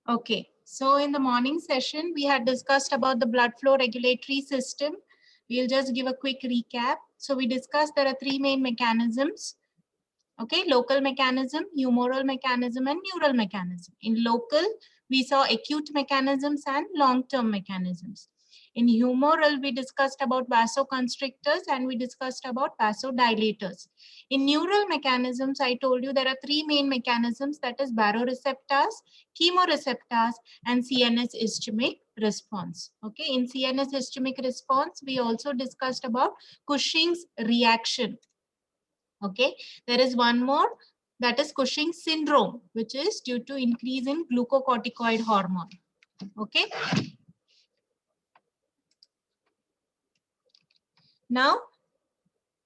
Okay, so in the morning session, we had discussed about the blood flow regulatory system. We'll just give a quick recap. So we discussed there are three main mechanisms. Okay, local mechanism, humoral mechanism, and neural mechanism. In local, we saw acute mechanisms and long-term mechanisms. In humoral, we discussed about vasoconstrictors and we discussed about vasodilators. In neural mechanisms, I told you there are three main mechanisms, that is baroreceptors, chemoreceptors, and CNS ischemic response. Okay, in CNS ischemic response, we also discussed about Cushing's reaction. Okay, there is one more, that is Cushing syndrome, which is due to increase in glucocorticoid hormone. Okay, now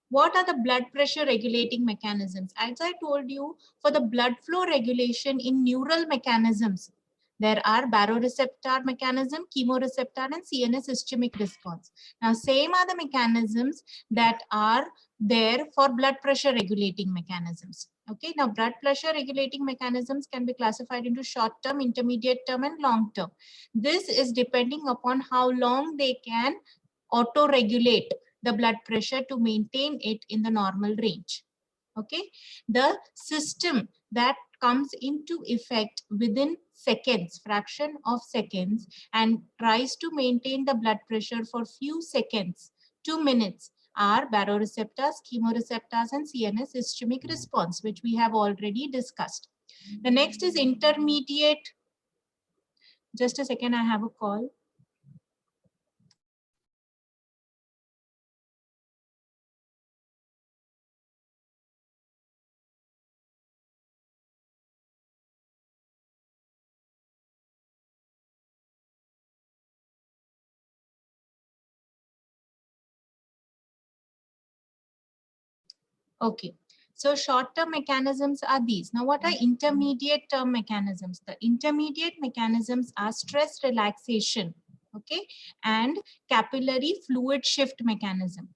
what are the blood pressure regulating mechanisms? As I told you, for the blood flow regulation in neural mechanisms, there are baroreceptor mechanism, chemoreceptor, and CNS ischemic response. Now, same are the mechanisms that are there for blood pressure regulating mechanisms. Okay, now blood pressure regulating mechanisms can be classified into short term, intermediate term, and long term. This is depending upon how long they can auto regulate the blood pressure to maintain it in the normal range. Okay, the system that comes into effect within seconds, fraction of seconds, and tries to maintain the blood pressure for few seconds, 2 minutes, are baroreceptors, chemoreceptors, and CNS ischemic response, which we have already discussed. The next is intermediate. Just a second, I have a call. Okay, so short-term mechanisms are these. Now, what are intermediate term mechanisms? The intermediate mechanisms are stress relaxation, okay, and capillary fluid shift mechanism,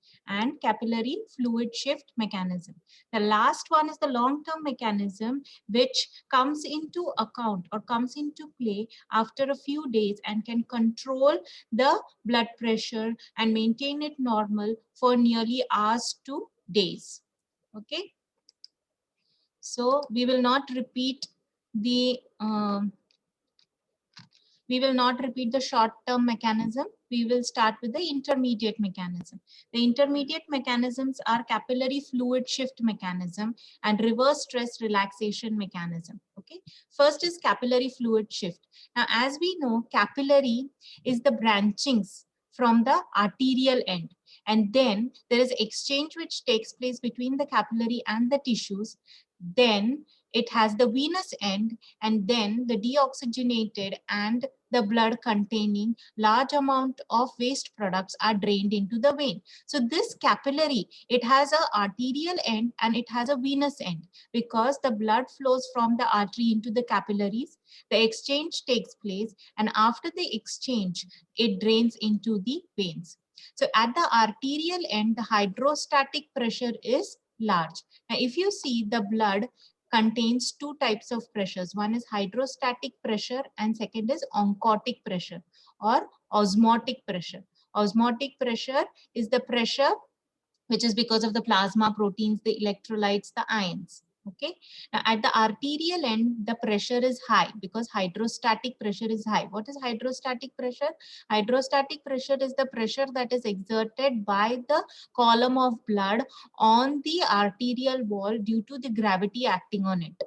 The last one is the long-term mechanism, which comes into account or comes into play after a few days and can control the blood pressure and maintain it normal for nearly hours to days. Okay, so we will not repeat the short-term mechanism. We will start with the intermediate mechanism. The intermediate mechanisms are capillary fluid shift mechanism and reverse stress relaxation mechanism. Okay, first is capillary fluid shift. Now, as we know, capillary is the branchings from the arterial end, and then there is exchange which takes place between the capillary and the tissues. Then it has the venous end, and then the deoxygenated and the blood containing large amount of waste products are drained into the vein. So this capillary, it has a arterial end and it has a venous end, because the blood flows from the artery into the capillaries. The exchange takes place, and after the exchange, it drains into the veins. So at the arterial end, the hydrostatic pressure is large. Now, if you see, the blood contains two types of pressures. One is hydrostatic pressure and second is oncotic pressure or osmotic pressure. Osmotic pressure is the pressure which is because of the plasma proteins, the electrolytes, the ions. Okay. Now, at the arterial end, the pressure is high because hydrostatic pressure is high. What is hydrostatic pressure? Hydrostatic pressure is the pressure that is exerted by the column of blood on the arterial wall due to the gravity acting on it.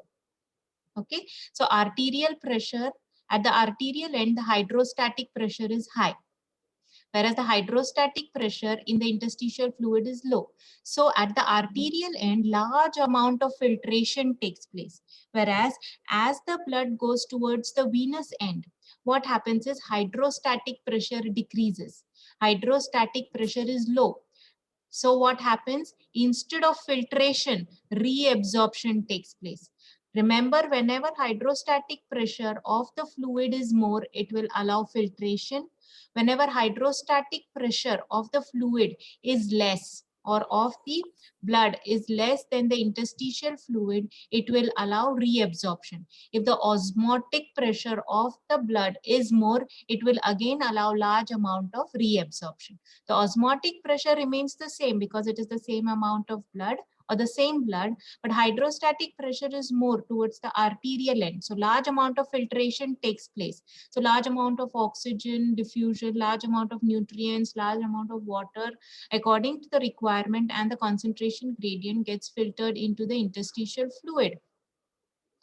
Okay. So arterial pressure, at the arterial end, the hydrostatic pressure is high, whereas the hydrostatic pressure in the interstitial fluid is low. So at the arterial end, large amount of filtration takes place, whereas as the blood goes towards the venous end, what happens is hydrostatic pressure decreases. Hydrostatic pressure is low. So what happens? Instead of filtration, reabsorption takes place. Remember, whenever hydrostatic pressure of the fluid is more, it will allow filtration. Whenever hydrostatic pressure of the fluid is less, or of the blood is less than the interstitial fluid, it will allow reabsorption. If the osmotic pressure of the blood is more, it will again allow large amount of reabsorption. The osmotic pressure remains the same because it is the same amount of blood or the same blood, but hydrostatic pressure is more towards the arterial end. So large amount of filtration takes place. So large amount of oxygen diffusion, large amount of nutrients, large amount of water according to the requirement and the concentration gradient gets filtered into the interstitial fluid.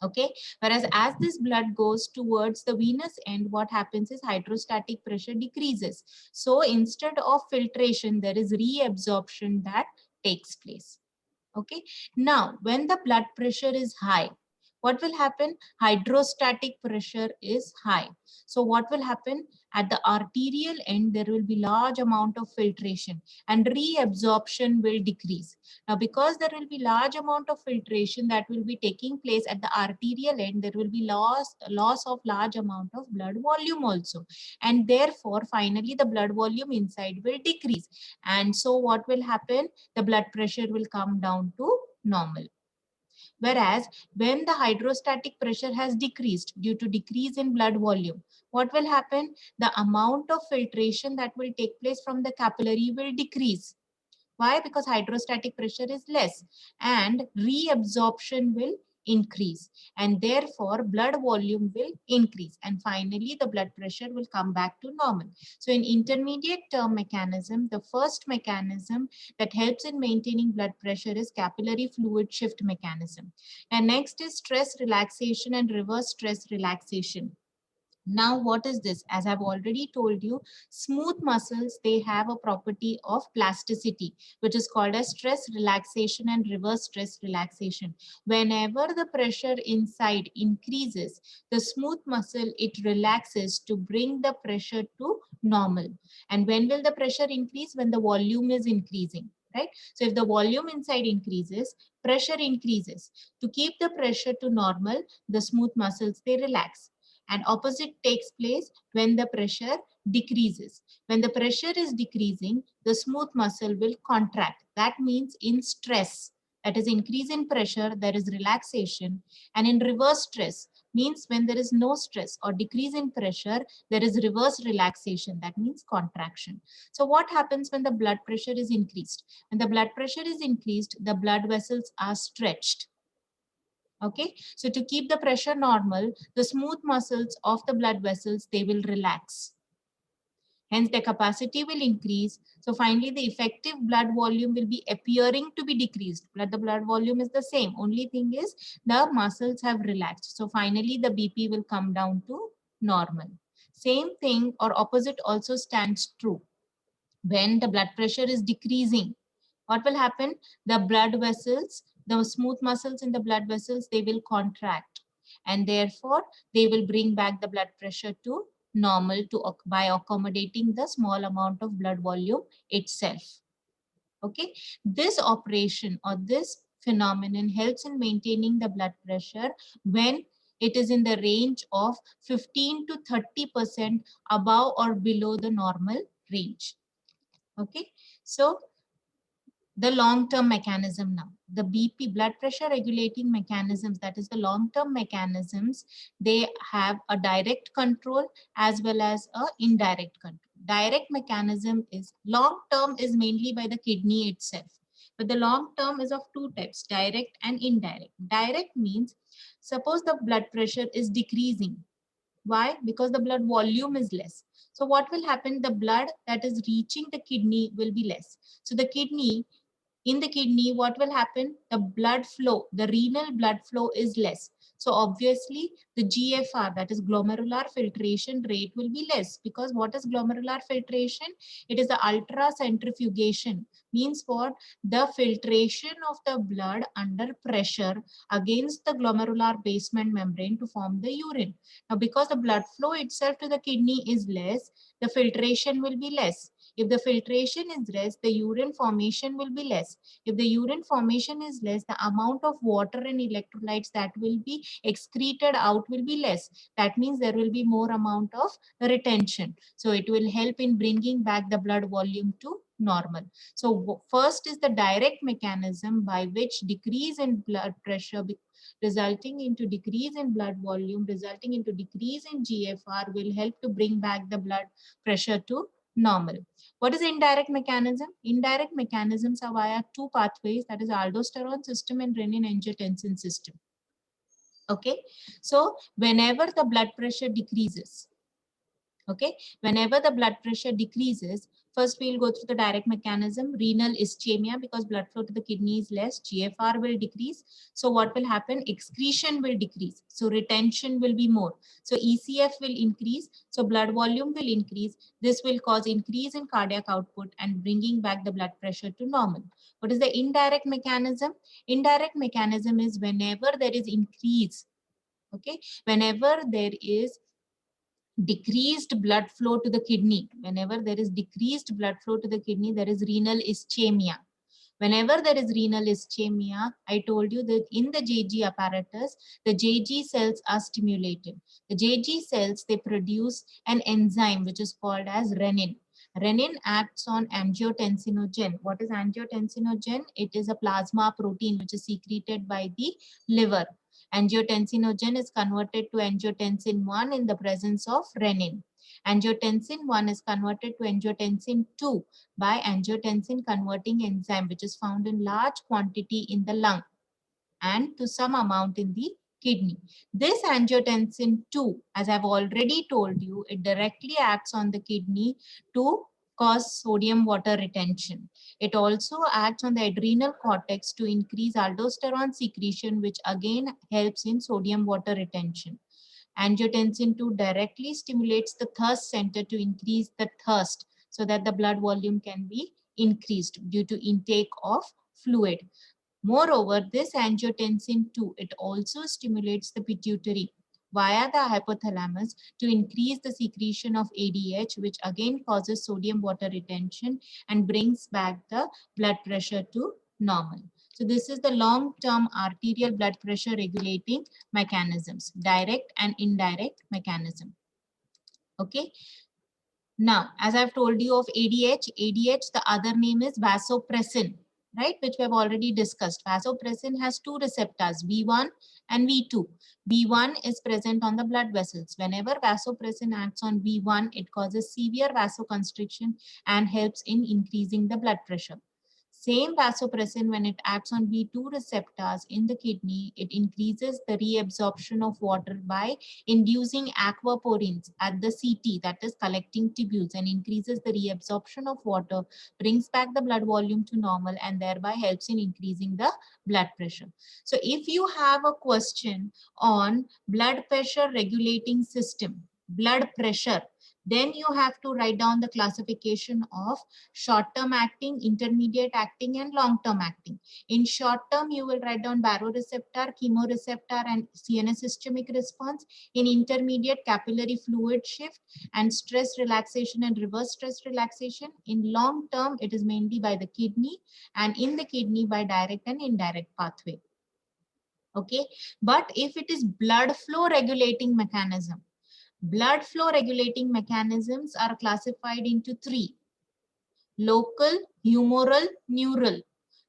Okay, whereas as this blood goes towards the venous end, what happens is hydrostatic pressure decreases. So instead of filtration, there is reabsorption that takes place. Okay, now when the blood pressure is high, what will happen? Hydrostatic pressure is high. So what will happen? At the arterial end, there will be large amount of filtration and reabsorption will decrease. Now, because there will be large amount of filtration that will be taking place at the arterial end, there will be loss of large amount of blood volume also. And therefore, finally, the blood volume inside will decrease. And so what will happen? The blood pressure will come down to normal. Whereas when the hydrostatic pressure has decreased due to decrease in blood volume, what will happen? The amount of filtration that will take place from the capillary will decrease. Why? Because hydrostatic pressure is less and reabsorption will increase, and therefore blood volume will increase, and finally the blood pressure will come back to normal. So in intermediate term mechanism, the first mechanism that helps in maintaining blood pressure is capillary fluid shift mechanism. And next is stress relaxation and reverse stress relaxation. Now, what is this? As I've already told you, smooth muscles, they have a property of plasticity, which is called as stress relaxation and reverse stress relaxation. Whenever the pressure inside increases, the smooth muscle, it relaxes to bring the pressure to normal. And when will the pressure increase? When the volume is increasing. Right? So if the volume inside increases, pressure increases. To keep the pressure to normal, the smooth muscles, they relax. And opposite takes place when the pressure decreases. When the pressure is decreasing, the smooth muscle will contract. That means in stress, that is increase in pressure, there is relaxation. And in reverse stress, means when there is no stress or decrease in pressure, there is reverse relaxation. That means contraction. So what happens when the blood pressure is increased? When the blood pressure is increased, the blood vessels are stretched. Okay, so to keep the pressure normal, the smooth muscles of the blood vessels, they will relax. Hence, the capacity will increase. So finally, the effective blood volume will be appearing to be decreased. But the blood volume is the same. Only thing is the muscles have relaxed. So finally, the BP will come down to normal. Same thing or opposite also stands true. When the blood pressure is decreasing, what will happen? The blood vessels, the smooth muscles in the blood vessels, they will contract, and therefore they will bring back the blood pressure to normal by accommodating the small amount of blood volume itself. Okay, this operation or this phenomenon helps in maintaining the blood pressure when it is in the range of 15 to 30% above or below the normal range. Okay, so the long-term mechanism now, the BP, blood pressure regulating mechanisms, that is the long-term mechanisms, they have a direct control as well as a indirect control. Direct mechanism is long-term is mainly by the kidney itself, but the long-term is of two types, direct and indirect. Direct means suppose the blood pressure is decreasing. Why? Because the blood volume is less. So what will happen? The blood that is reaching the kidney will be less. So the kidney, in the kidney, what will happen? The blood flow, the renal blood flow is less. So obviously the GFR, that is glomerular filtration rate, will be less, because what is glomerular filtration? It is the ultracentrifugation. Means what? The filtration of the blood under pressure against the glomerular basement membrane to form the urine. Now, because the blood flow itself to the kidney is less, the filtration will be less. If the filtration is less, the urine formation will be less. If the urine formation is less, the amount of water and electrolytes that will be excreted out will be less. That means there will be more amount of retention. So it will help in bringing back the blood volume to normal. So first is the direct mechanism by which decrease in blood pressure resulting into decrease in blood volume, resulting into decrease in GFR will help to bring back the blood pressure to normal. What is indirect mechanism? Indirect mechanisms are via two pathways, that is aldosterone system and renin-angiotensin system. Okay, so whenever the blood pressure decreases, okay, whenever the blood pressure decreases, first we'll go through the direct mechanism. Renal ischemia, because blood flow to the kidney is less, GFR will decrease. So what will happen? Excretion will decrease, so retention will be more, so ECF will increase, so blood volume will increase. This will cause increase in cardiac output and bringing back the blood pressure to normal. What is the indirect mechanism? Indirect mechanism is whenever there is increase, okay, whenever there is decreased blood flow to the kidney, whenever there is decreased blood flow to the kidney, there is renal ischemia. Whenever there is renal ischemia, I told you that in the JG apparatus, the JG cells are stimulated. The JG cells, they produce an enzyme which is called as renin. Renin acts on angiotensinogen. What is angiotensinogen? It is a plasma protein which is secreted by the liver. Angiotensinogen is converted to angiotensin 1 in the presence of renin. Angiotensin 1 is converted to angiotensin 2 by angiotensin converting enzyme, which is found in large quantity in the lung and to some amount in the kidney. This angiotensin 2, as I've already told you, it directly acts on the kidney to cause sodium water retention. It also acts on the adrenal cortex to increase aldosterone secretion, which again helps in sodium water retention. Angiotensin 2 directly stimulates the thirst center to increase the thirst so that the blood volume can be increased due to intake of fluid. Moreover, this angiotensin 2, it also stimulates the pituitary via the hypothalamus to increase the secretion of ADH, which again causes sodium water retention and brings back the blood pressure to normal. So this is the long-term arterial blood pressure regulating mechanisms, direct and indirect mechanism. Okay. Now, as I've told you of ADH, the other name is vasopressin, right, which we have already discussed. Vasopressin has two receptors, V1 and V2. V1 is present on the blood vessels. Whenever vasopressin acts on V1, it causes severe vasoconstriction and helps in increasing the blood pressure. Same vasopressin, when it acts on V2 receptors in the kidney, it increases the reabsorption of water by inducing aquaporins at the CT, that is collecting tubules, and increases the reabsorption of water, brings back the blood volume to normal, and thereby helps in increasing the blood pressure. So if you have a question on blood pressure regulating system, blood pressure, then you have to write down the classification of short-term acting, intermediate acting, and long-term acting. In short term, you will write down baroreceptor, chemoreceptor, and CNS ischemic response. In intermediate, capillary fluid shift and stress relaxation and reverse stress relaxation. In long term, it is mainly by the kidney, and in the kidney by direct and indirect pathway. Okay, but if it is blood flow regulating mechanism, blood flow regulating mechanisms are classified into three: local, humoral, neural.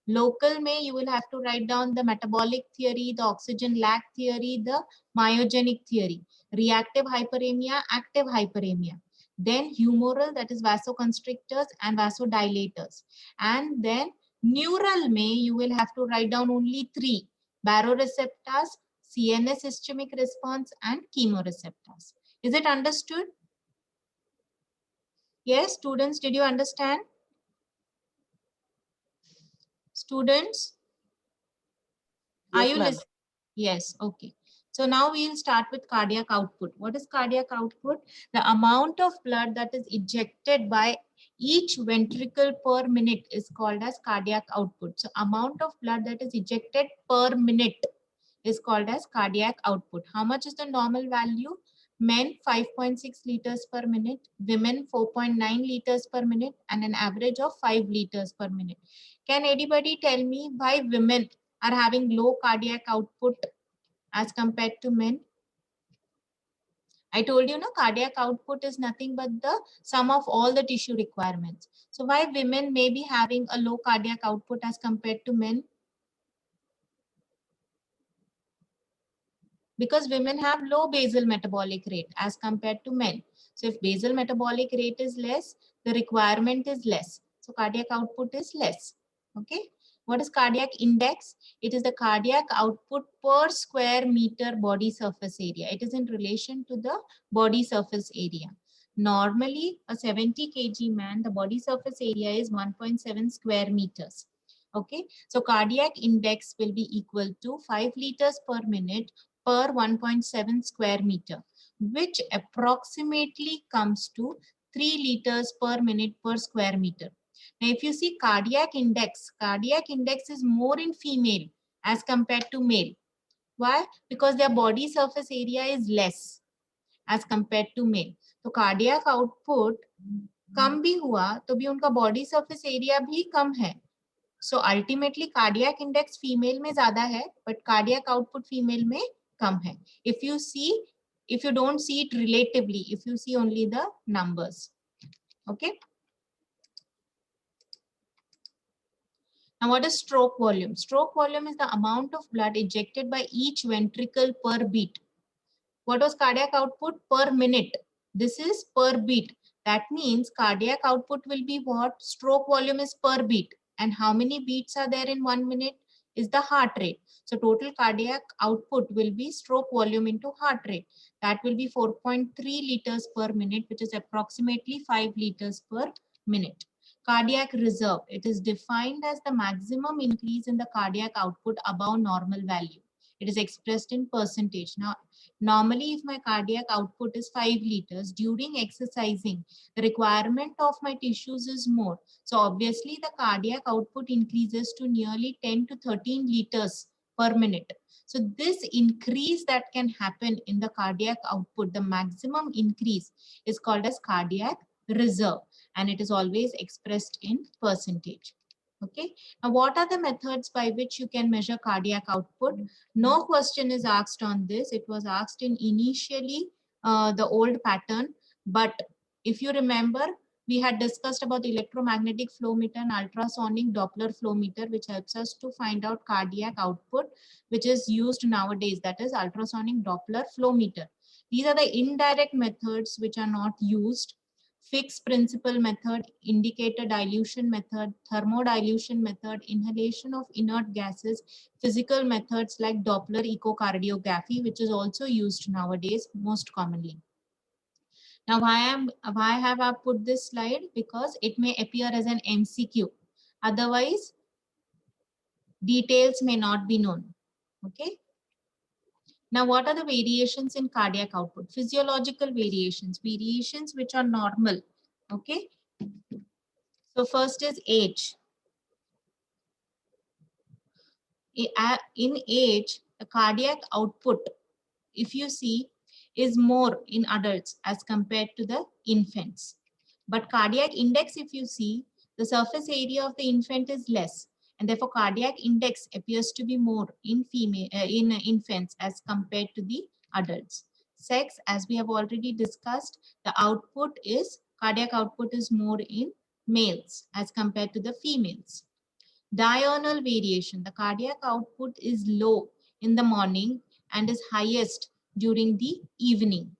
Local may you will have to write down the metabolic theory, the oxygen lack theory, the myogenic theory, reactive hyperemia, active hyperemia. Then humoral, that is vasoconstrictors and vasodilators. And then neural may you will have to write down only three: baroreceptors, CNS ischemic response, and chemoreceptors. Is it understood? Yes, students, did you understand? Students, are you listening? Yes, okay. So now we'll start with cardiac output. What is cardiac output? The amount of blood that is ejected by each ventricle per minute is called as cardiac output. So amount of blood that is ejected per minute is called as cardiac output. How much is the normal value? Men 5.6 liters per minute, women 4.9 liters per minute, and an average of 5 liters per minute. Can anybody tell me why women are having low cardiac output as compared to men? I told you, no, cardiac output is nothing but the sum of all the tissue requirements. So why women may be having a low cardiac output as compared to men? Because women have low basal metabolic rate as compared to men. So if basal metabolic rate is less, the requirement is less. So cardiac output is less. Okay. What is cardiac index? It is the cardiac output per square meter body surface area. It is in relation to the body surface area. Normally, a 70 kg man, the body surface area is 1.7 square meters. Okay. So cardiac index will be equal to 5 liters per minute per 1.7 square meter, which approximately comes to 3 liters per minute per square meter. Now, if you see cardiac index is more in female as compared to male. Why? Because their body surface area is less as compared to male. तो cardiac output कम भी हुआ तो भी उनका body surface area भी कम है. So ultimately cardiac index female में ज्यादा है, but cardiac output female में कम है. If you don't see it relatively, if you see only the numbers. Okay. Now what is stroke volume? Stroke volume is the amount of blood ejected by each ventricle per beat. What was cardiac output per minute? This is per beat. That means cardiac output will be what? Stroke volume is per beat. And how many beats are there in 1 minute? Is the heart rate. So total cardiac output will be stroke volume into heart rate. That will be 4.3 liters per minute, which is approximately 5 liters per minute. Cardiac reserve. It is defined as the maximum increase in the cardiac output above normal value. It is expressed in percentage. Now, normally, if my cardiac output is 5 liters, during exercising, the requirement of my tissues is more. So obviously, the cardiac output increases to nearly 10 to 13 liters per minute. So this increase that can happen in the cardiac output, the maximum increase, is called as cardiac reserve, and it is always expressed in percentage. Okay. Now, what are the methods by which you can measure cardiac output? No question is asked on this. It was asked in initially the old pattern. But if you remember, we had discussed about the electromagnetic flow meter and ultrasonic Doppler flow meter, which helps us to find out cardiac output, which is used nowadays. That is ultrasonic Doppler flow meter. These are the indirect methods which are not used. Fixed principle method, indicator dilution method, thermodilution method, inhalation of inert gases, physical methods like Doppler echocardiography, which is also used nowadays most commonly. Now, why have I put this slide? Because it may appear as an MCQ. Otherwise, details may not be known. Okay. Now, what are the variations in cardiac output? Physiological variations which are normal. Okay. So first is age. In age, the cardiac output, if you see, is more in adults as compared to the infants. But cardiac index, if you see, the surface area of the infant is less, and therefore cardiac index appears to be more in infants as compared to the adults. Sex, as we have already discussed, the cardiac output is more in males as compared to the females. Diurnal variation, the cardiac output is low in the morning and is highest during the evening.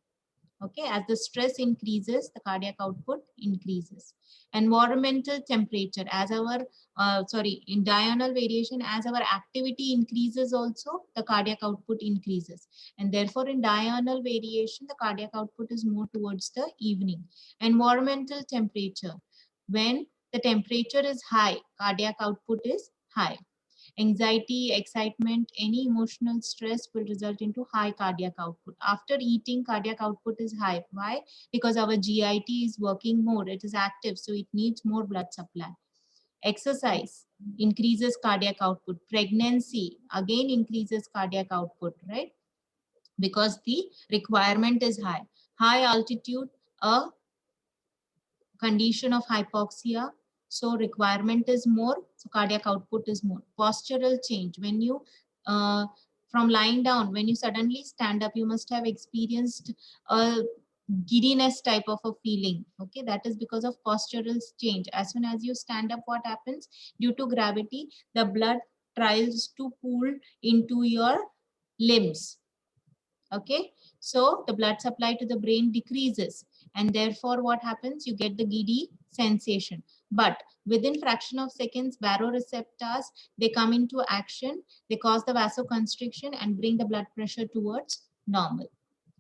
Okay, as the stress increases, the cardiac output increases. Environmental temperature, in diurnal variation, as our activity increases also, the cardiac output increases. And therefore, in diurnal variation, the cardiac output is more towards the evening. Environmental temperature, when the temperature is high, cardiac output is high. Anxiety, excitement, any emotional stress will result into high cardiac output. After eating, cardiac output is high. Why? Because our GIT is working more. It is active, so it needs more blood supply. Exercise increases cardiac output. Pregnancy again increases cardiac output, right? Because the requirement is high. High altitude, a condition of hypoxia, so requirement is more, so cardiac output is more. Postural change, when you From lying down, when you suddenly stand up, you must have experienced a giddiness type of a feeling. Okay, that is because of postural change. As soon as you stand up, what happens? Due to gravity, the blood tries to pool into your limbs. Okay, so the blood supply to the brain decreases, and therefore what happens? You get the giddy sensation. But within fraction of seconds, baroreceptors, they come into action, they cause the vasoconstriction and bring the blood pressure towards normal.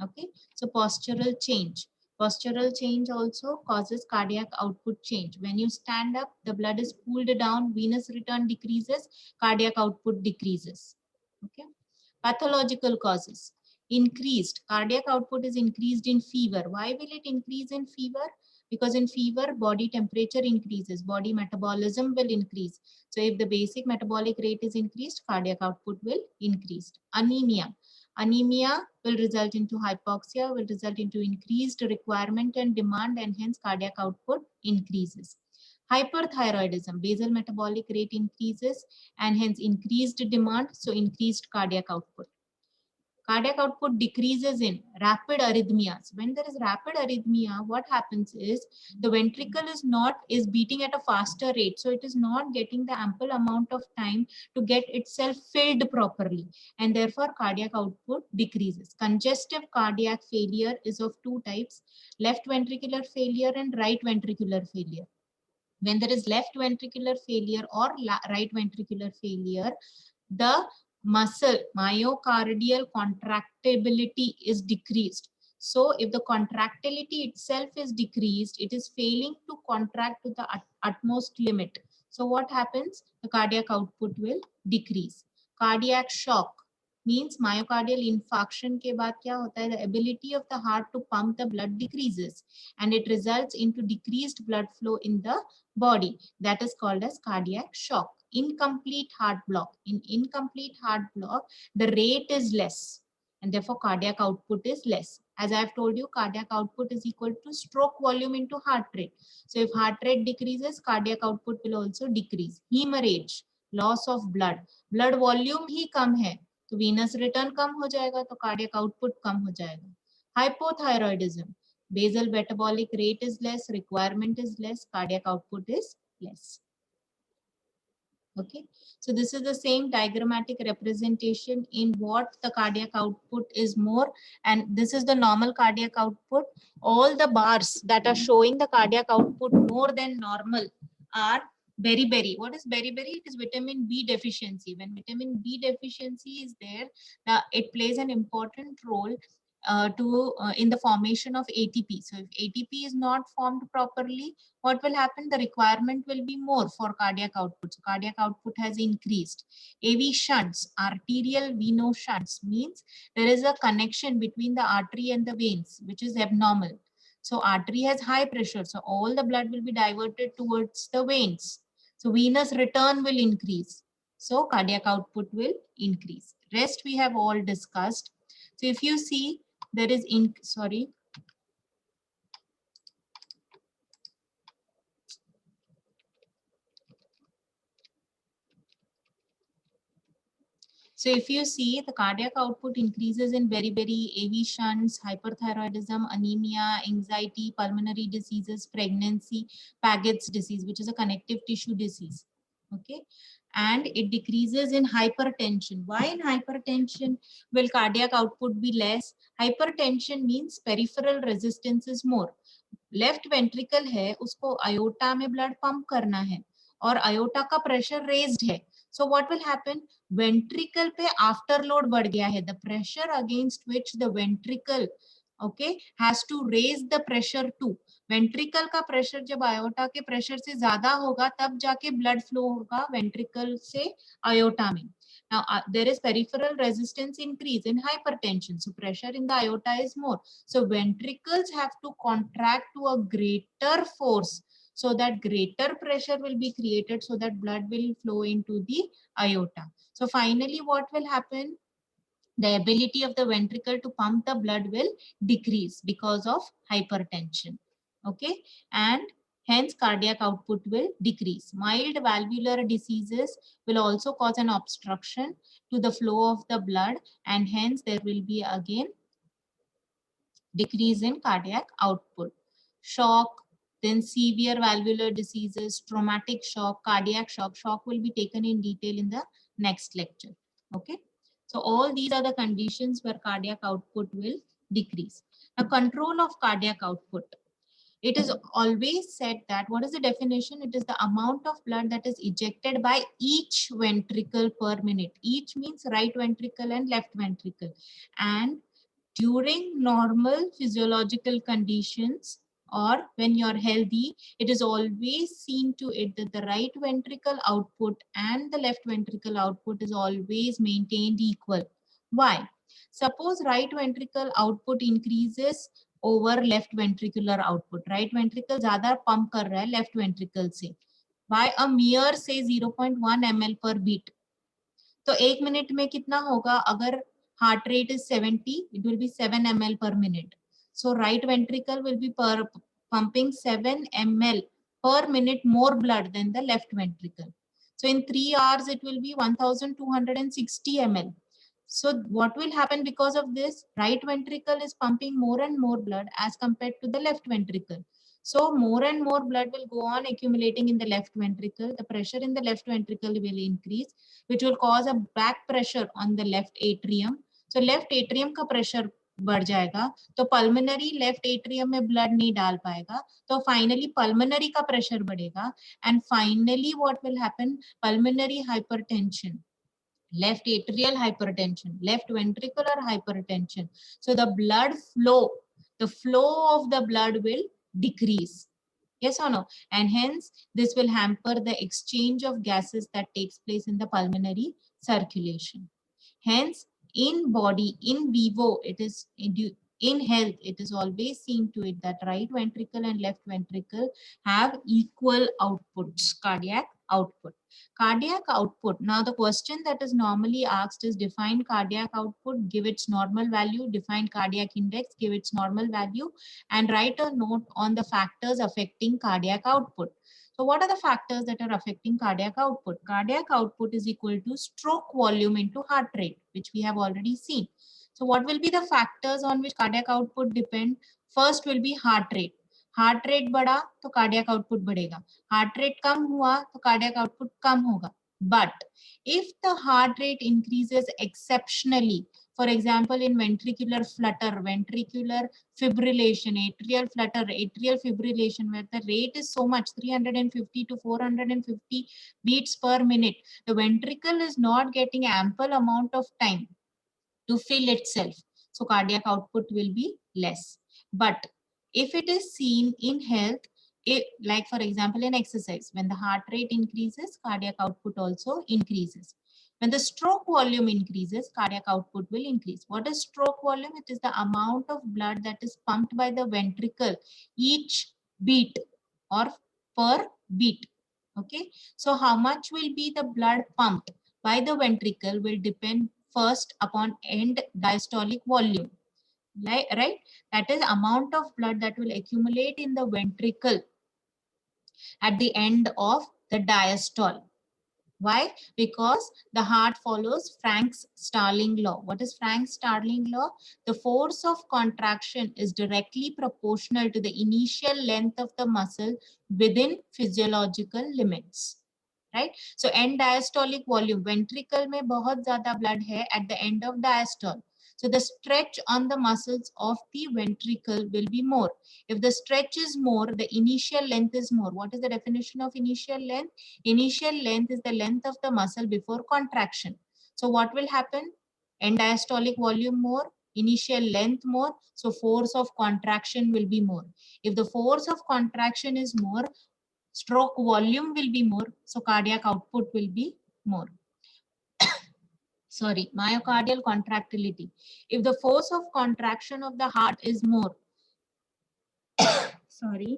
Okay, so postural change also causes cardiac output change. When you stand up, the blood is cooled down, venous return decreases, cardiac output decreases. Okay, pathological causes. Increased cardiac output is increased in fever. Why will it increase in fever? Because in fever, body temperature increases, body metabolism will increase. So if the basic metabolic rate is increased, cardiac output will increase. Anemia will result into hypoxia, will result into increased requirement and demand, and hence cardiac output increases. Hyperthyroidism, basal metabolic rate increases and hence increased demand, so increased cardiac output. Cardiac output decreases in rapid arrhythmias. When there is rapid arrhythmia, what happens is the ventricle is beating at a faster rate, so it is not getting the ample amount of time to get itself filled properly, and therefore cardiac output decreases. Congestive cardiac failure is of two types: left ventricular failure and right ventricular failure. When there is left ventricular failure or right ventricular failure, the muscle myocardial contractibility is decreased. So if the contractility itself is decreased, it is failing to contract to the utmost limit. So what happens? The cardiac output will decrease. Cardiac shock means myocardial infarction के बाद क्या होता है? The ability of the heart to pump the blood decreases, and it results into decreased blood flow in the body. That is called as cardiac shock. Incomplete heart block. In incomplete heart block, the rate is less, and therefore cardiac output is less. As I have told you, cardiac output is equal to stroke volume into heart rate. So if heart rate decreases, cardiac output will also decrease. Hemorrhage, loss of blood. Blood volume ही कम है, तो venous return कम हो जाएगा, तो cardiac output कम हो जाएगा. Hypothyroidism. Basal metabolic rate is less, requirement is less, cardiac output is less. Okay, so this is the same diagrammatic representation in what the cardiac output is more, and this is the normal cardiac output. All the bars that are showing the cardiac output more than normal are beriberi. What is beriberi? It is vitamin B deficiency. When vitamin B deficiency is there, it plays an important role in the formation of ATP. So if ATP is not formed properly, what will happen? The requirement will be more for cardiac output. So cardiac output has increased. AV shunts, arterial veno shunts, means there is a connection between the artery and the veins, which is abnormal. So artery has high pressure, so all the blood will be diverted towards the veins. So venous return will increase. So cardiac output will increase. Rest we have all discussed. So if you see, there is So if you see, the cardiac output increases in beriberi, AV shunts, hyperthyroidism, anemia, anxiety, pulmonary diseases, pregnancy, Paget's disease, which is a connective tissue disease. Okay, and it decreases in hypertension. Why in hypertension will cardiac output be less? Hypertension means peripheral resistance is more. Left ventricle है, उसको aorta में blood pump करना है और aorta का pressure raised है. So what will happen? Ventricle पे after load बढ़ गया है. The pressure against which the ventricle has to raise the pressure to. Ventricle का प्रेशर जब अयोटा के प्रेशर से ज्यादा होगा, तब जाके ब्लड फ्लो होगा वेंट्रिकल से अयोटा में. Now, there is peripheral resistance increase in hypertension. So pressure in the aorta is more. So ventricles have to contract to a greater force, so that greater pressure will be created, so that blood will flow into the aorta. So finally, what will happen? The ability of the ventricle to pump the blood will decrease because of hypertension. Okay, and Hence, cardiac output will decrease. Mild valvular diseases will also cause an obstruction to the flow of the blood, and hence there will be again decrease in cardiac output. Shock, then severe valvular diseases, traumatic shock, cardiac shock. Shock will be taken in detail in the next lecture. Okay. So all these are the conditions where cardiac output will decrease. Now, control of cardiac output. It is always said that, what is the definition? It is the amount of blood that is ejected by each ventricle per minute. Each means right ventricle and left ventricle. And during normal physiological conditions, or when you're healthy, it is always seen to it that the right ventricle output and the left ventricle output is always maintained equal. Why? Suppose right ventricle output increases over left ventricular output. Right ventricle ज़्यादा pump कर रहा है left ventricle से by a mere say 0.1 ml per beat. तो 1 minute में कितना होगा? अगर heart rate is 70, it will be 7 ml per minute. So right ventricle will be pumping 7 ml per minute more blood than the left ventricle. So in 3 hours, it will be 1260 ml. So what will happen because of this? Right ventricle is pumping more and more blood as compared to the left ventricle. So more and more blood will go on accumulating in the left ventricle. The pressure in the left ventricle will increase, which will cause a back pressure on the left atrium. So left atrium का pressure बढ़ जाएगा, तो pulmonary left atrium में blood नहीं डाल पाएगा, तो finally pulmonary का pressure बढ़ेगा, and finally what will happen? Pulmonary hypertension, left atrial hypertension, left ventricular hypertension. So the blood flow, the flow of the blood will decrease. Yes or no? And hence this will hamper the exchange of gases that takes place in the pulmonary circulation. Hence, in body, in vivo, it is in health, it is always seen to it that right ventricle and left ventricle have equal outputs, cardiac output. Cardiac output. Now, the question that is normally asked is define cardiac output, give its normal value, define cardiac index, give its normal value, and write a note on the factors affecting cardiac output. So what are the factors that are affecting cardiac output? Cardiac output is equal to stroke volume into heart rate, which we have already seen. So what will be the factors on which cardiac output depend? First will be heart rate. Heart rate बढ़ा तो cardiac output बढ़ेगा. Heart rate कम हुआ तो cardiac output कम होगा. But if the heart rate increases exceptionally, for example, in ventricular flutter, ventricular fibrillation, atrial flutter, atrial fibrillation, where the rate is so much, 350 to 450 beats per minute, the ventricle is not getting ample amount of time to fill itself. So cardiac output will be less. But if it is seen in health, like for example in exercise, when the heart rate increases, cardiac output also increases. When the stroke volume increases, cardiac output will increase. What is stroke volume? It is the amount of blood that is pumped by the ventricle each beat or per beat. Okay, so how much will be the blood pumped by the ventricle will depend first upon end diastolic volume, right? That is amount of blood that will accumulate in the ventricle at the end of the diastole. Why? Because the heart follows Frank's Starling law. What is Frank's Starling law? The force of contraction is directly proportional to the initial length of the muscle within physiological limits. Right? So end diastolic volume, ventricle में बहुत ज़्यादा blood है at the end of diastole. So the stretch on the muscles of the ventricle will be more. If the stretch is more, the initial length is more. What is the definition of initial length? Initial length is the length of the muscle before contraction. So what will happen? End diastolic volume more, initial length more, so force of contraction will be more. If the force of contraction is more, stroke volume will be more, so cardiac output will be more. Sorry, myocardial contractility. If the force of contraction of the heart is more, sorry,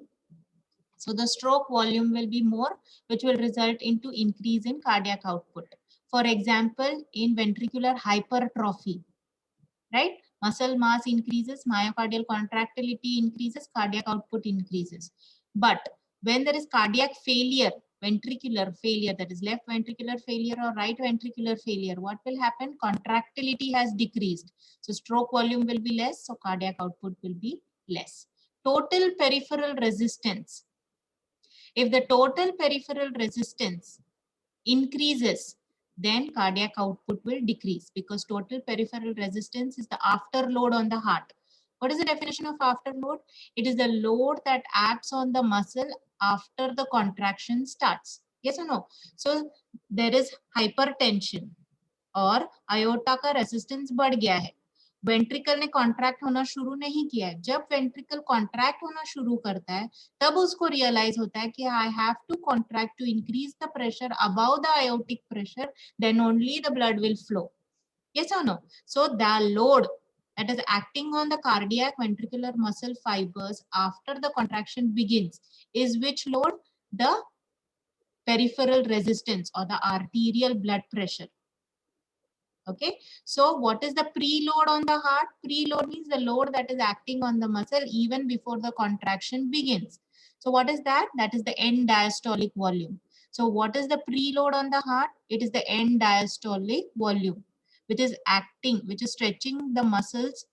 so the stroke volume will be more, which will result into increase in cardiac output. For example, in ventricular hypertrophy, right? Muscle mass increases, myocardial contractility increases, cardiac output increases. But When there is cardiac failure, ventricular failure, that is left ventricular failure or right ventricular failure, what will happen? Contractility has decreased. So stroke volume will be less, so cardiac output will be less. Total peripheral resistance. If the total peripheral resistance increases, then cardiac output will decrease, because total peripheral resistance is the afterload on the heart. What is the definition of afterload? It is the load that acts on the muscle after the contraction starts. Yes or no? So there is hypertension और aorta का resistance बढ़ गया है, ventricle ने contract होना शुरू नहीं किया है. जब वेंट्रिकल कॉन्ट्रैक्ट होना शुरू करता है तब उसको रियलाइज होता है कि I have to contract to increase the pressure above the aortic pressure, then only the blood will flow. Yes or no? So the load that is acting on the cardiac ventricular muscle fibers after the contraction begins is which load? The peripheral resistance or the arterial blood pressure. Okay, so what is the preload on the heart? Preload means the load that is acting on the muscle even before the contraction begins. So what is that? That is the end diastolic volume. So what is the preload on the heart? It is the end diastolic volume, which is acting, which is stretching the muscles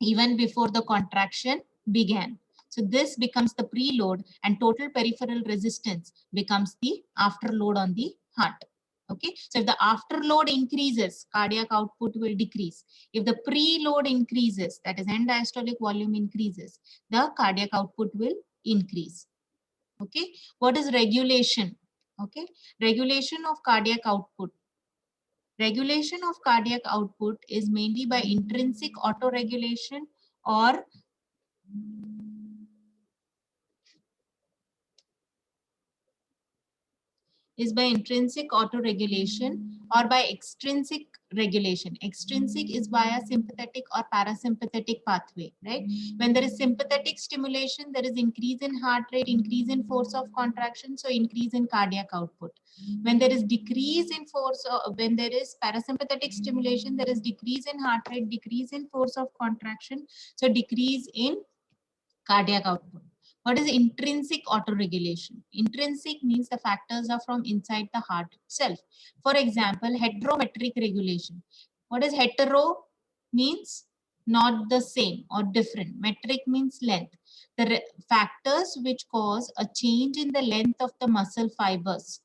even before the contraction began. So this becomes the preload, and total peripheral resistance becomes the afterload on the heart. Okay, so if the afterload increases, cardiac output will decrease. If the preload increases, that is end diastolic volume increases, the cardiac output will increase. Okay, what is regulation? Okay, regulation of cardiac output. Regulation of cardiac output is mainly by intrinsic autoregulation or is by intrinsic autoregulation or by extrinsic regulation. Extrinsic is via sympathetic or parasympathetic pathway, right? When there is sympathetic stimulation, there is increase in heart rate, increase in force of contraction, so increase in cardiac output. When there is decrease in force, when there is parasympathetic stimulation, there is decrease in heart rate, decrease in force of contraction, so decrease in cardiac output. What is intrinsic autoregulation? Intrinsic means the factors are from inside the heart itself. For example, heterometric regulation. What is hetero? Means not the same or different. Metric means length. The factors which cause a change in the length of the muscle fibers.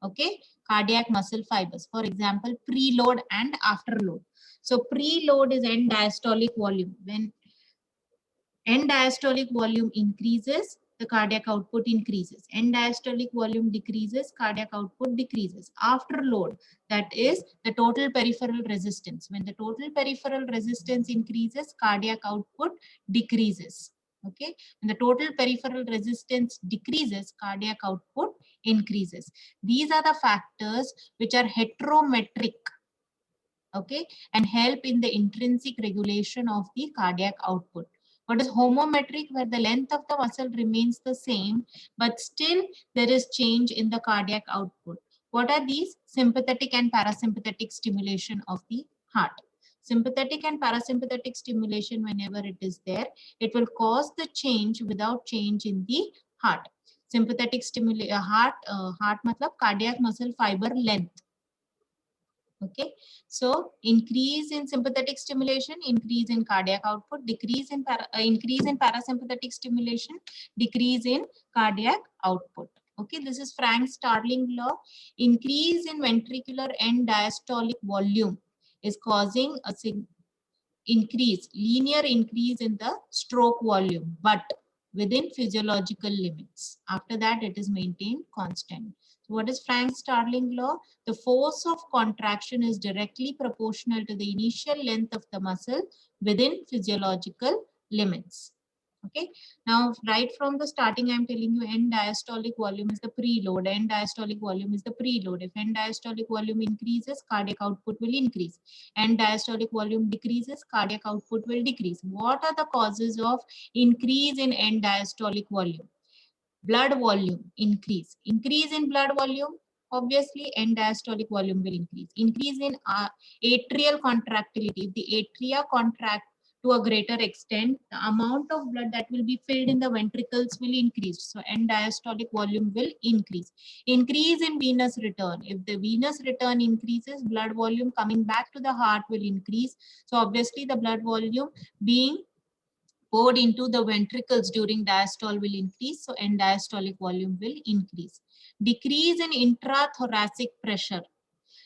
Okay, cardiac muscle fibers. For example, preload and afterload. So preload is end diastolic volume. When end diastolic volume increases, the cardiac output increases. End diastolic volume decreases, cardiac output decreases. Afterload, that is the total peripheral resistance. When the total peripheral resistance increases, cardiac output decreases. Okay, when the total peripheral resistance decreases, cardiac output increases. These are the factors which are heterometric, okay, and help in the intrinsic regulation of the cardiac output. What is homometric? Where the length of the muscle remains the same, but still there is change in the cardiac output. What are these? Sympathetic and parasympathetic stimulation of the heart. Sympathetic and parasympathetic stimulation, whenever it is there, it will cause the change without change in the heart. Sympathetic stimulation, heart matlab cardiac muscle fiber length. Okay, so increase in sympathetic stimulation, increase in cardiac output, increase in parasympathetic stimulation, decrease in cardiac output. Okay, this is Frank Starling law. Increase in ventricular end diastolic volume is causing a linear increase in the stroke volume, but within physiological limits. After that, it is maintained constant. So what is Frank Starling law? The force of contraction is directly proportional to the initial length of the muscle within physiological limits. Okay, now right from the starting, I'm telling you end diastolic volume is the preload, end diastolic volume is the preload. If end diastolic volume increases, cardiac output will increase. End diastolic volume decreases, cardiac output will decrease. What are the causes of increase in end diastolic volume? Blood volume increase. Increase in blood volume, obviously end diastolic volume will increase. Increase in atrial contractility. If the atria contract, to a greater extent, the amount of blood that will be filled in the ventricles will increase. So end diastolic volume will increase. Increase in venous return. If the venous return increases, blood volume coming back to the heart will increase. So obviously the blood volume being poured into the ventricles during diastole will increase. So end diastolic volume will increase. Decrease in intrathoracic pressure.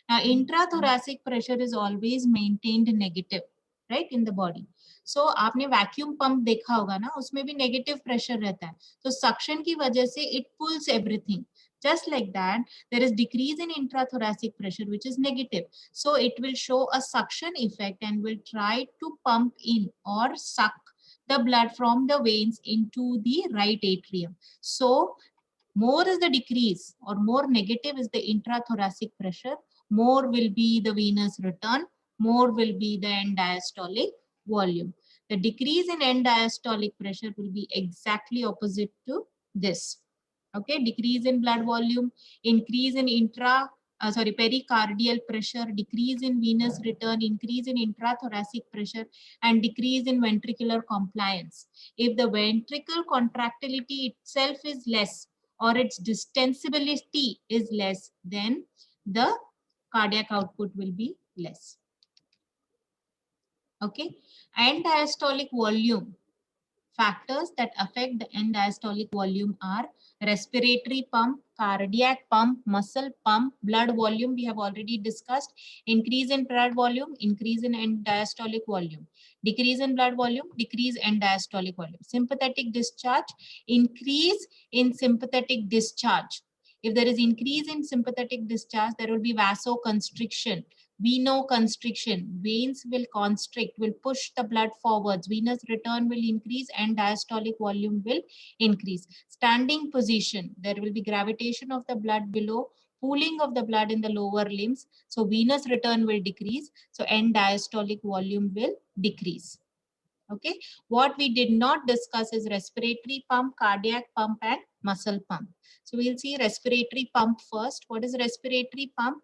Now, intrathoracic pressure is always maintained negative, right, in the body. So आपने vacuum pump देखा होगा ना, उसमें भी negative pressure रहता है. तो suction की वजह से it pulls everything. Just like that, there is decrease in intrathoracic pressure, which is negative. So it will show a suction effect and will try to pump in or suck the blood from the veins into the right atrium. So more is the decrease or more negative is the intrathoracic pressure, more will be the venous return, more will be the end diastolic volume. The decrease in end diastolic pressure will be exactly opposite to this. Okay, decrease in blood volume, increase in pericardial pressure, decrease in venous return, increase in intrathoracic pressure, and decrease in ventricular compliance. If the ventricle contractility itself is less or its distensibility is less, then the cardiac output will be less. Okay, end diastolic volume. Factors that affect the end diastolic volume are respiratory pump, cardiac pump, muscle pump, blood volume. We have already discussed. Increase in blood volume, increase in end diastolic volume. Decrease in blood volume, decrease end diastolic volume. Sympathetic discharge, increase in sympathetic discharge. If there is increase in sympathetic discharge, there will be vasoconstriction, venoconstriction. Veins will constrict, will push the blood forwards. Venous return will increase and diastolic volume will increase. Standing position, there will be gravitation of the blood below, pooling of the blood in the lower limbs. So venous return will decrease. So end diastolic volume will decrease. Okay. What we did not discuss is respiratory pump, cardiac pump, and muscle pump. So we'll see respiratory pump first. What is respiratory pump?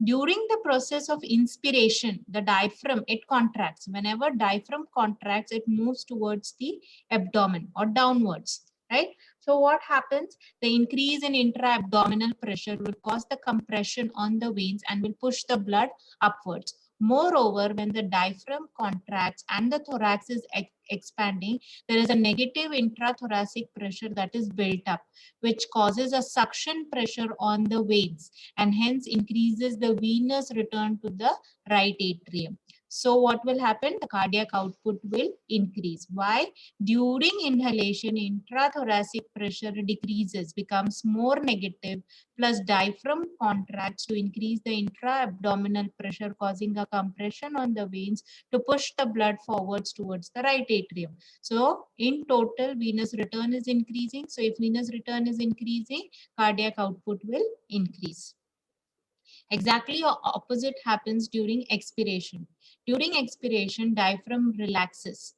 During the process of inspiration, the diaphragm, it contracts. Whenever diaphragm contracts, it moves towards the abdomen or downwards, right? So what happens? The increase in intra-abdominal pressure will cause the compression on the veins and will push the blood upwards. Moreover, when the diaphragm contracts and the thorax is expanding, there is a negative intrathoracic pressure that is built up, which causes a suction pressure on the veins and hence increases the venous return to the right atrium. So what will happen? The cardiac output will increase. Why? During inhalation, intrathoracic pressure decreases, becomes more negative, plus diaphragm contracts to increase the intra-abdominal pressure, causing a compression on the veins to push the blood forwards towards the right atrium. So in total, venous return is increasing. So if venous return is increasing, cardiac output will increase. Exactly opposite happens during expiration. During expiration, diaphragm relaxes.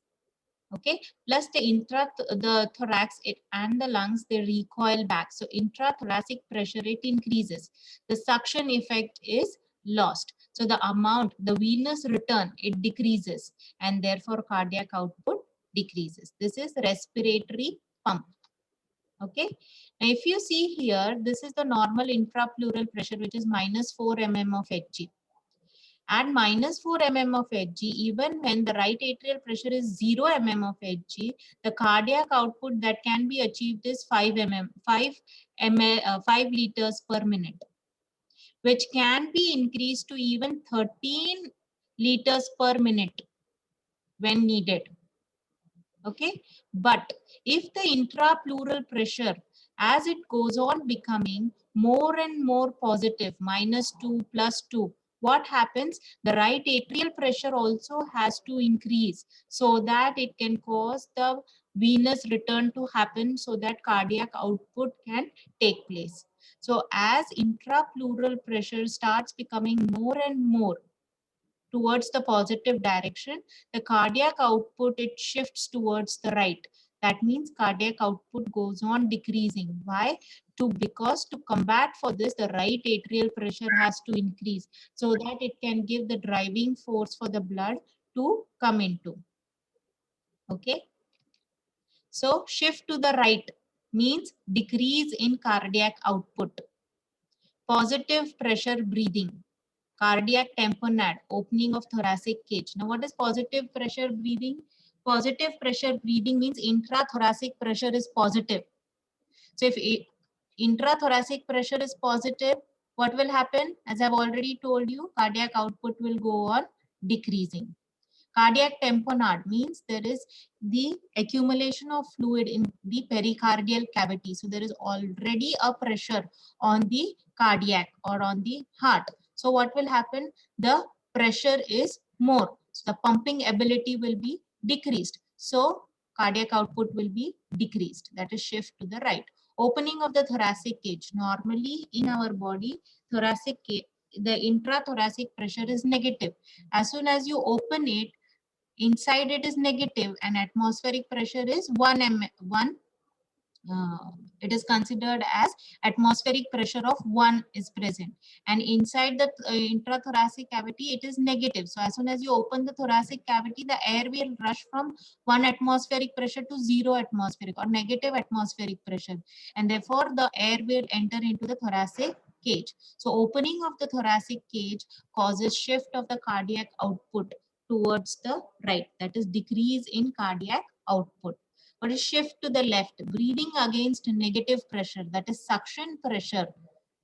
Okay, plus the thorax and the lungs, they recoil back. So intrathoracic pressure, it increases. The suction effect is lost. So the amount, the venous return, it decreases, and therefore cardiac output decreases. This is respiratory pump. Okay, now if you see here, this is the normal intrapleural pressure, which is -4 mm of Hg. At -4 mm of Hg, even when the right atrial pressure is 0 mm of Hg, the cardiac output that can be achieved is 5 liters per minute, which can be increased to even 13 liters per minute when needed. Okay, but if the intrapleural pressure, as it goes on becoming more and more positive, -2, +2, what happens? The right atrial pressure also has to increase so that it can cause the venous return to happen, so that cardiac output can take place. So as intrapleural pressure starts becoming more and more towards the positive direction, the cardiac output, it shifts towards the right. That means cardiac output goes on decreasing. Why? Because to combat for this, the right atrial pressure has to increase so that it can give the driving force for the blood to come into. Okay. So shift to the right means decrease in cardiac output. Positive pressure breathing. Cardiac tamponade, opening of thoracic cage. Now, what is positive pressure breathing? Positive pressure breathing means intrathoracic pressure is positive. So if intrathoracic pressure is positive, what will happen? As I've already told you, cardiac output will go on decreasing. Cardiac tamponade means there is the accumulation of fluid in the pericardial cavity. So there is already a pressure on the cardiac or on the heart. So what will happen? The pressure is more. So the pumping ability will be decreased. So cardiac output will be decreased. That is shift to the right. Opening of the thoracic cage. Normally in our body, thoracic cage, the intrathoracic pressure is negative. As soon as you open it, inside it is negative and atmospheric pressure is 1 it is considered as atmospheric pressure of 1 is present, and inside the intrathoracic cavity it is negative. So as soon as you open the thoracic cavity, the air will rush from 1 atmospheric pressure to 0 atmospheric or negative atmospheric pressure, and therefore the air will enter into the thoracic cage. So opening of the thoracic cage causes shift of the cardiac output towards the right, that is decrease in cardiac output. Or a shift to the left, breathing against negative pressure, that is suction pressure,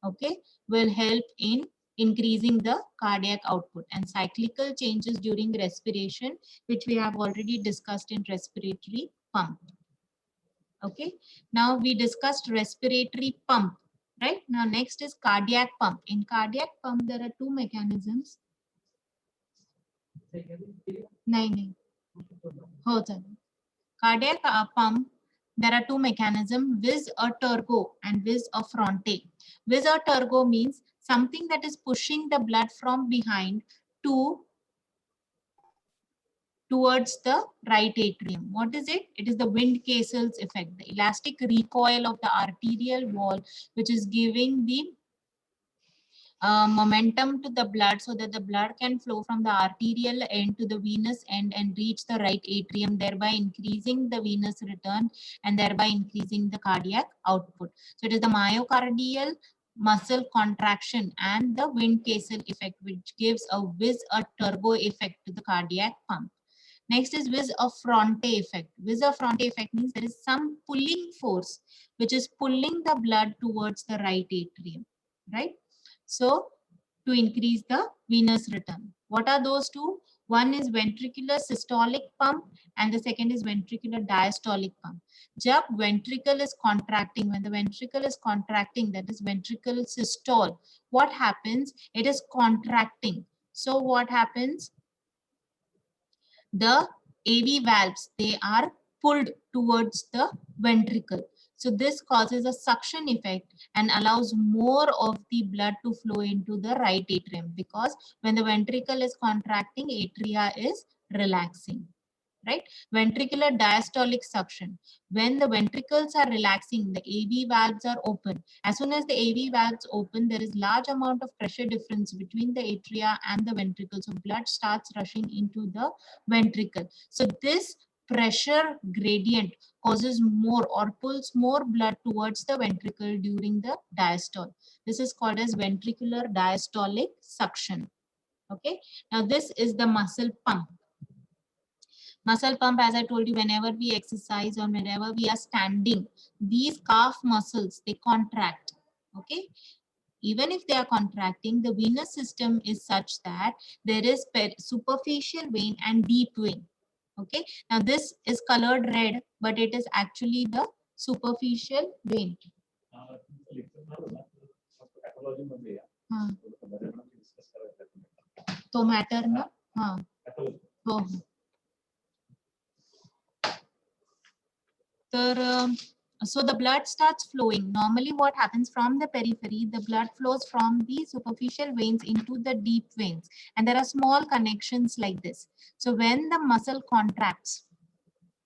okay, will help in increasing the cardiac output. And cyclical changes during respiration, which we have already discussed in respiratory pump. Okay, now we discussed respiratory pump, right? Now next is cardiac pump. In cardiac pump there are two mechanisms. नहीं हो चालेल. Cardiac pump, there are two mechanisms, vis or turbo and vis or fronte. Vis or turbo means something that is pushing the blood from behind towards the right atrium. What is it? It is the Windkessel's effect, the elastic recoil of the arterial wall, which is giving the momentum to the blood so that the blood can flow from the arterial end to the venous end and reach the right atrium, thereby increasing the venous return and thereby increasing the cardiac output. So it is the myocardial muscle contraction and the Windkessel effect, which gives a vis or turbo effect to the cardiac pump. Next is vis or fronte effect. Vis or fronte effect means there is some pulling force which is pulling the blood towards the right atrium, right? So to increase the venous return. What are those two? One is ventricular systolic pump and the second is ventricular diastolic pump. Jab ventricle is contracting, when the ventricle is contracting, that is ventricle systole, what happens? It is contracting. So what happens? The AV valves, they are pulled towards the ventricle. So this causes a suction effect and allows more of the blood to flow into the right atrium, because when the ventricle is contracting, atria is relaxing, right? Ventricular diastolic suction. When the ventricles are relaxing, the AV valves are open. As soon as the AV valves open, there is large amount of pressure difference between the atria and the ventricle. So blood starts rushing into the ventricle. So this pressure gradient causes more or pulls more blood towards the ventricle during the diastole. This is called as ventricular diastolic suction. Okay. Now this is the muscle pump. Muscle pump, as I told you, whenever we exercise or whenever we are standing, these calf muscles, they contract. Okay. Even if they are contracting, the venous system is such that there is superficial vein and deep vein. Okay. Now this is colored red, but it is actually the superficial vein. तो matter ना हाँ हो so the blood starts flowing. Normally what happens, from the periphery, the blood flows from the superficial veins into the deep veins, and there are small connections like this. So when the muscle contracts,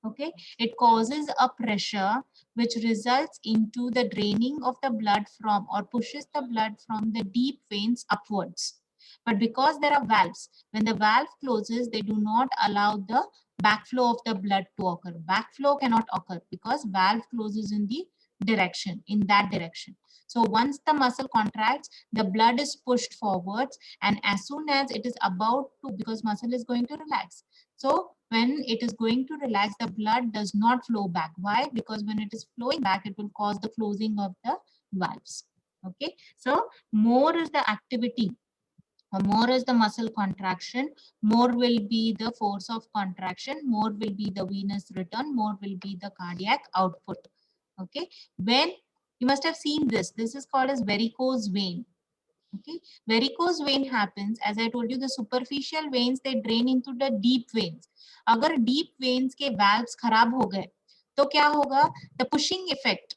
okay, it causes a pressure which results into the draining of the blood from, or pushes the blood from the deep veins upwards. But because there are valves, when the valve closes, they do not allow the backflow of the blood to occur. Backflow cannot occur because valve closes in the direction, in that direction. So once the muscle contracts, the blood is pushed forwards, and as soon as it is about to, because muscle is going to relax. So when it is going to relax, the blood does not flow back. Why? Because when it is flowing back, it will cause the closing of the valves. Okay, so more is the activity, or more is the muscle contraction, more will be the force of contraction, more will be the venous return, more will be the cardiac output. Okay, when you must have seen this, this is called as varicose vein. Okay, varicose vein happens, as I told you, the superficial veins, they drain into the deep veins. अगर deep veins के valves खराब हो गए तो क्या होगा? The pushing effect,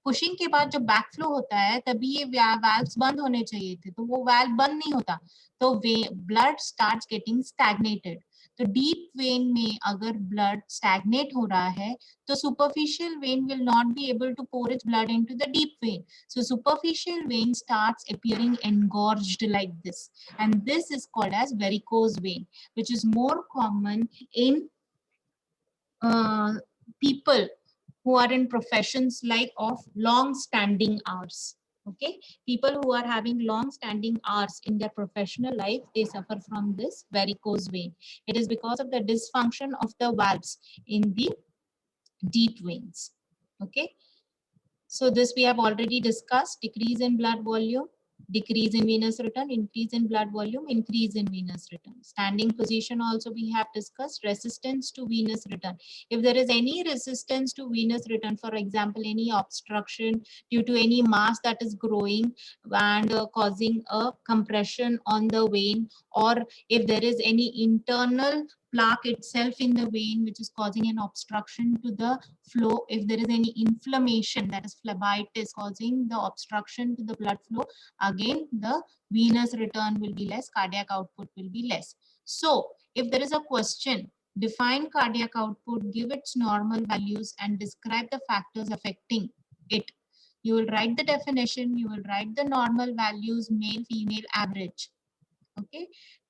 pushing के बाद जो बैकफ्लो होता है तभी ये वाल्व्स बंद होने चाहिए थे, तो वो वाल्व बंद नहीं होता, तो ब्लड स्टार्ट्स गेटिंग स्टैग्नेटेड. तो डीप वेन में अगर ब्लड स्टैग्नेट हो रहा है तो superficial vein will not be able to pour its blood into the deep vein. So superficial vein starts appearing engorged like this, and this is called as varicose vein, which is more common in people who are in professions like of long standing hours. Okay, people who are having long standing hours in their professional life, they suffer from this varicose vein. It is because of the dysfunction of the valves in the deep veins. Okay, so this we have already discussed: decrease in blood volume, decrease in venous return, increase in blood volume, increase in venous return. Standing position also we have discussed, resistance to venous return. If there is any resistance to venous return, for example, any obstruction due to any mass that is growing and causing a compression on the vein, or if there is any internal plaque itself in the vein which is causing an obstruction to the flow, if there is any inflammation, that is phlebitis, causing the obstruction to the blood flow, again the venous return will be less, cardiac output will be less. So if there is a question, define cardiac output, give its normal values and describe the factors affecting it. You will write the definition, you will write the normal values, male, female, average. Okay,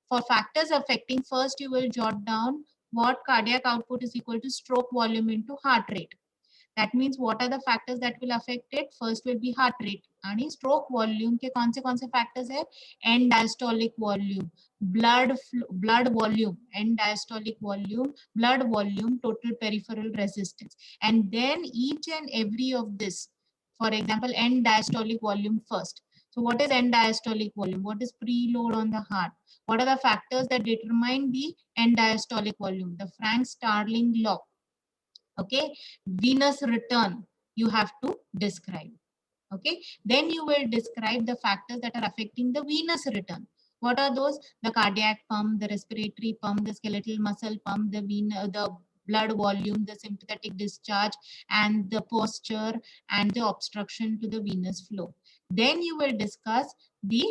for factors affecting, first you will jot down what cardiac output is equal to stroke volume into heart rate. That means what are the factors that will affect it? First will be heart rate. आणि stroke volume के कौन से factors है? End diastolic volume, blood volume, end diastolic volume, blood volume, total peripheral resistance. And then each and every of this, for example, end diastolic volume first. So what is end diastolic volume? What is preload on the heart? What are the factors that determine the end diastolic volume? The Frank-Starling law. Okay, venous return you have to describe. Okay, then you will describe the factors that are affecting the venous return. What are those? The cardiac pump, the respiratory pump, the skeletal muscle pump, the blood volume, the sympathetic discharge, and the posture and the obstruction to the venous flow. Then you will discuss the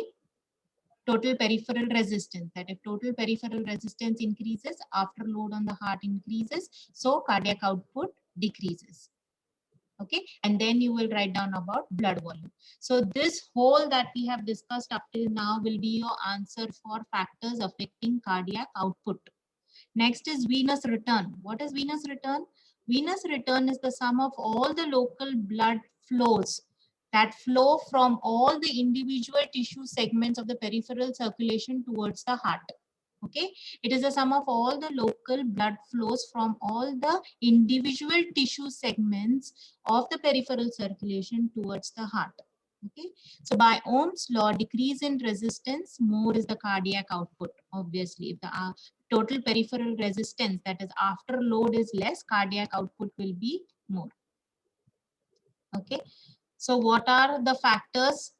total peripheral resistance, that if total peripheral resistance increases, after load on the heart increases, so cardiac output decreases. Okay, and then you will write down about blood volume. So this whole that we have discussed up till now will be your answer for factors affecting cardiac output. Next is venous return. What is venous return? Venous return is the sum of all the local blood flows that flow from all the individual tissue segments of the peripheral circulation towards the heart. Okay, it is the sum of all the local blood flows from all the individual tissue segments of the peripheral circulation towards the heart. Okay, so by Ohm's law, decrease in resistance, more is the cardiac output. Obviously, if the total peripheral resistance, that is after load, is less, cardiac output will be more. Okay, so what are the factors?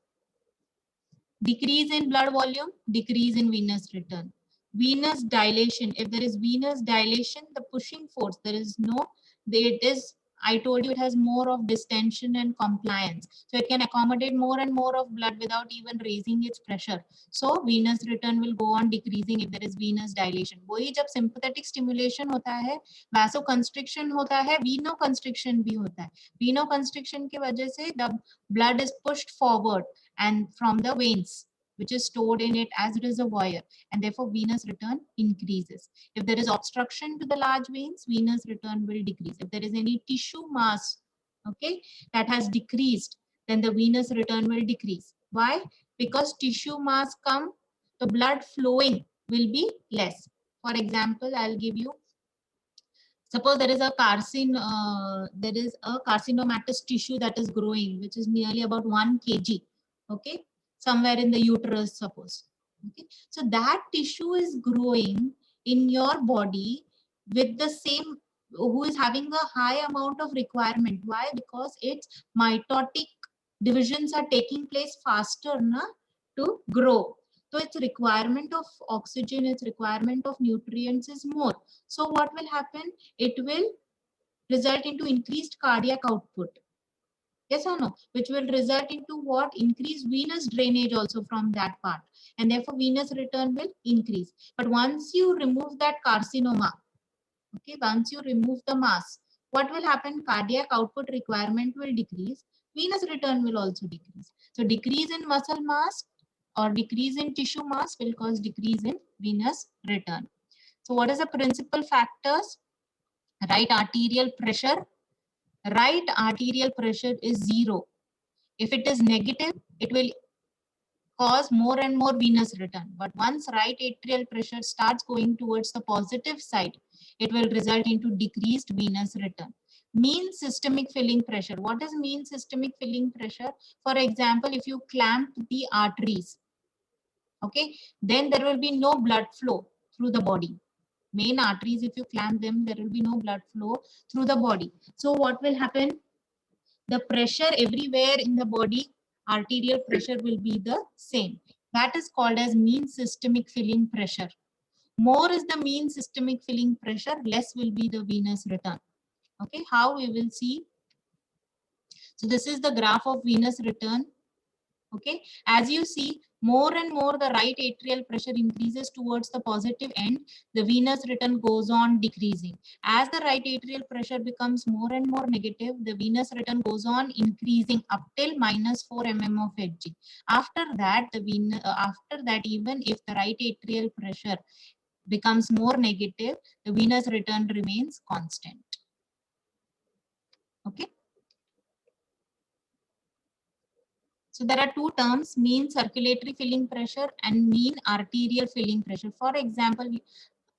Decrease in blood volume, decrease in venous return. Venous dilation, if there is venous dilation, the pushing force, there is no, it is, I told you, it has more of distension and compliance. So it can accommodate more and more of blood without even raising its pressure. So venous return will go on decreasing if there is venous dilation. वही जब sympathetic stimulation होता है, vasoconstriction होता है, venoconstriction भी होता है. Venoconstriction की वजह से the blood is pushed forward and from the veins. which is stored in it as reservoir, and therefore venous return increases. If there is obstruction to the large veins, venous return will decrease. If there is any tissue mass, okay, that has decreased, then the venous return will decrease. Why? Because tissue mass come, the blood flowing will be less. For example, I'll give you, suppose there is a carcinomatous tissue that is growing, which is nearly about 1 kg, okay, somewhere in the uterus, suppose. Okay, so that tissue is growing in your body with the same, who is having a high amount of requirement. Why? Because its mitotic divisions are taking place faster to grow. So its requirement of oxygen, its requirement of nutrients is more. So what will happen? It will result into increased cardiac output. Yes or no? Which will result into what? Increased venous drainage also from that part. And therefore venous return will increase. But once you remove that carcinoma, okay, once you remove the mass, what will happen? Cardiac output requirement will decrease. Venous return will also decrease. So decrease in muscle mass or decrease in tissue mass will cause decrease in venous return. So what is the principal factors? Right arterial pressure. Right arterial pressure is 0. If it is negative, it will cause more and more venous return. But once right atrial pressure starts going towards the positive side, it will result into decreased venous return. Mean systemic filling pressure. What is mean systemic filling pressure? For example, if you clamp the arteries, okay, then there will be no blood flow through the body. Main arteries, if you clamp them, there will be no blood flow through the body. So what will happen? The pressure everywhere in the body, arterial pressure will be the same. That is called as mean systemic filling pressure. More is the mean systemic filling pressure, less will be the venous return. Okay, how we will see? So this is the graph of venous return. Okay, as you see, more and more the right atrial pressure increases towards the positive end, the venous return goes on decreasing. As the right atrial pressure becomes more and more negative, the venous return goes on increasing up till -4 mm of Hg. After that, even if the right atrial pressure becomes more negative, the venous return remains constant. Okay. So there are two terms, mean circulatory filling pressure and mean arterial filling pressure. For example,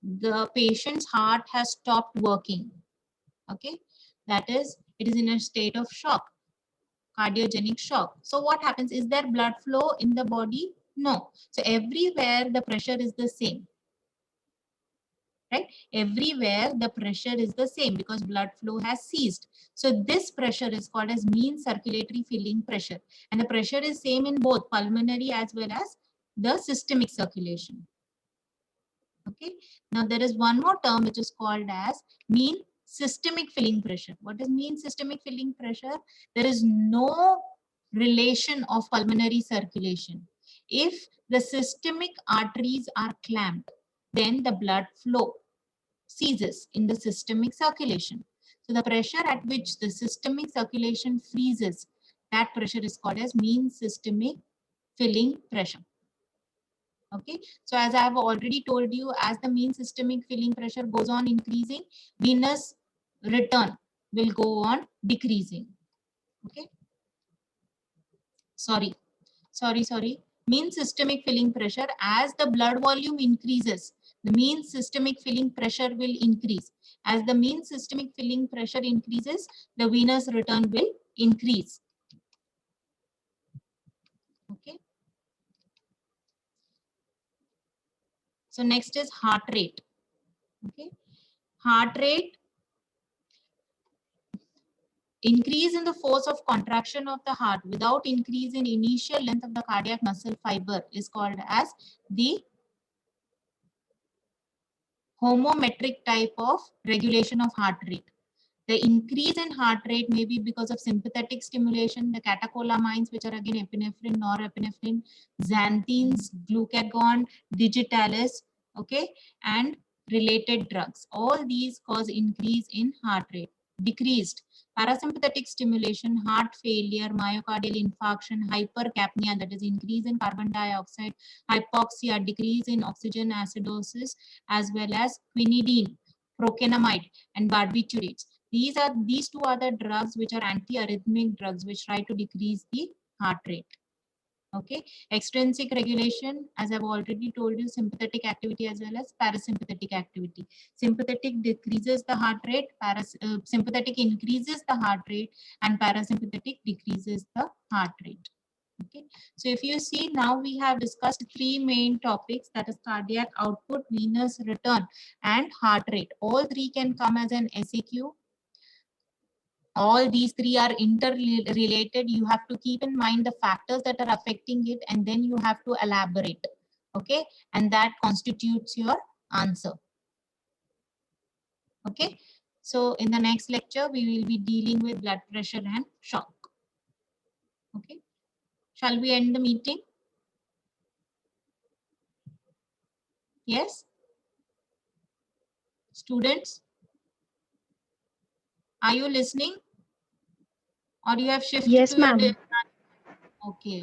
the patient's heart has stopped working. Okay, that is, it is in a state of shock, cardiogenic shock. So what happens? Is there blood flow in the body? No. So everywhere the pressure is the same. Right? Everywhere the pressure is the same because blood flow has ceased. So this pressure is called as mean circulatory filling pressure. And the pressure is same in both pulmonary as well as the systemic circulation. Okay. Now there is one more term which is called as mean systemic filling pressure. What is mean systemic filling pressure? There is no relation of pulmonary circulation. If the systemic arteries are clamped, then the blood flow ceases in the systemic circulation. So the pressure at which the systemic circulation freezes, that pressure is called as mean systemic filling pressure. Okay, so as I have already told you, as the mean systemic filling pressure goes on increasing, venous return will go on decreasing. Okay, sorry. Mean systemic filling pressure, as the blood volume increases, the mean systemic filling pressure will increase. As the mean systemic filling pressure increases, the venous return will increase. Okay. So next is heart rate. Okay. Heart rate, increase in the force of contraction of the heart without increase in initial length of the cardiac muscle fiber is called as the homometric type of regulation of heart rate. The increase in heart rate may be because of sympathetic stimulation, the catecholamines, which are again epinephrine, norepinephrine, xanthines, glucagon, digitalis, okay, and related drugs. All these cause increase in heart rate. decreased. Parasympathetic stimulation, heart failure, myocardial infarction, hypercapnia, that is increase in carbon dioxide, hypoxia, decrease in oxygen acidosis, as well as quinidine, procainamide, and barbiturates. These two are the drugs which are antiarrhythmic drugs which try to decrease the heart rate. Okay, extrinsic regulation, as I've already told you, sympathetic activity as well as parasympathetic activity. Sympathetic decreases the heart rate, sympathetic increases the heart rate, and parasympathetic decreases the heart rate. Okay, so if you see, now we have discussed three main topics, that is cardiac output, venous return, and heart rate. All three can come as an SAQ. All these three are interrelated. You have to keep in mind the factors that are affecting it, and then you have to elaborate. Okay, and that constitutes your answer. Okay, so in the next lecture, we will be dealing with blood pressure and shock. Okay, shall we end the meeting? Yes, students, are you listening, or you have shifted Yes, to your ma'am. okay.